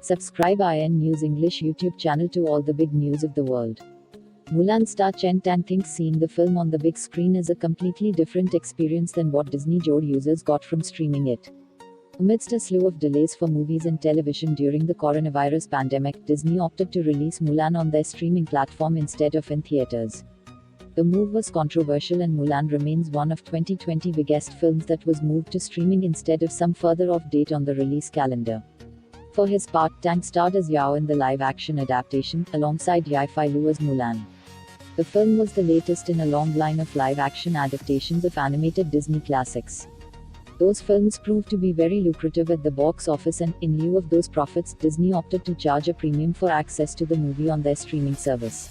Subscribe IN News English YouTube channel to all the big news of the world. Mulan star Chen Tang thinks seeing the film on the big screen is a completely different experience than what Disney Joe users got from streaming it. Amidst a slew of delays for movies and television during the coronavirus pandemic, Disney opted to release Mulan on their streaming platform instead of in theaters. The move was controversial, and Mulan remains one of 2020 biggest films that was moved to streaming instead of some further off date on the release calendar. For his part, Tang starred as Yao in the live-action adaptation, alongside Yifei Lu as Mulan. The film was the latest in a long line of live-action adaptations of animated Disney classics. Those films proved to be very lucrative at the box office, and, in lieu of those profits, Disney opted to charge a premium for access to the movie on their streaming service.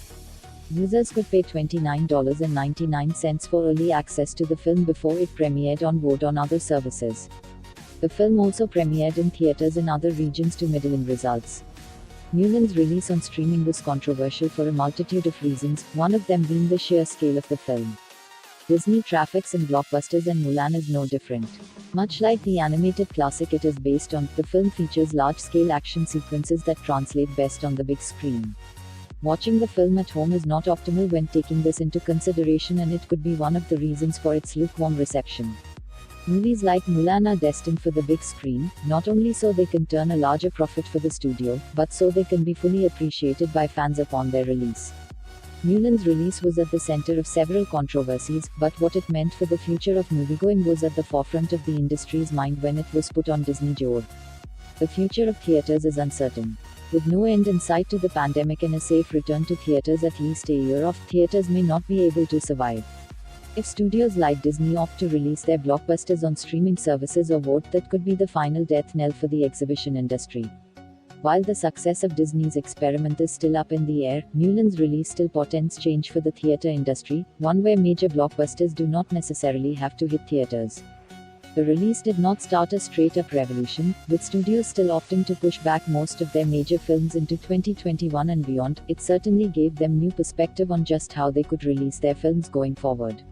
Users could pay $29.99 for early access to the film before it premiered on board on other services. The film also premiered in theaters in other regions to middling results. Mulan's release on streaming was controversial for a multitude of reasons, one of them being the sheer scale of the film. Disney traffics in blockbusters, and Mulan is no different. Much like the animated classic it is based on, the film features large-scale action sequences that translate best on the big screen. Watching the film at home is not optimal when taking this into consideration, and it could be one of the reasons for its lukewarm reception. Movies like Mulan are destined for the big screen, not only so they can turn a larger profit for the studio, but so they can be fully appreciated by fans upon their release. Mulan's release was at the center of several controversies, but what it meant for the future of moviegoing was at the forefront of the industry's mind when it was put on Disney Joe. The future of theaters is uncertain. With no end in sight to the pandemic and a safe return to theaters at least a year off, theaters may not be able to survive. If studios like Disney opt to release their blockbusters on streaming services or vote, that could be the final death knell for the exhibition industry. While the success of Disney's experiment is still up in the air, Mulan's release still portends change for the theater industry, one where major blockbusters do not necessarily have to hit theaters. The release did not start a straight-up revolution, with studios still opting to push back most of their major films into 2021 and beyond. It certainly gave them new perspective on just how they could release their films going forward.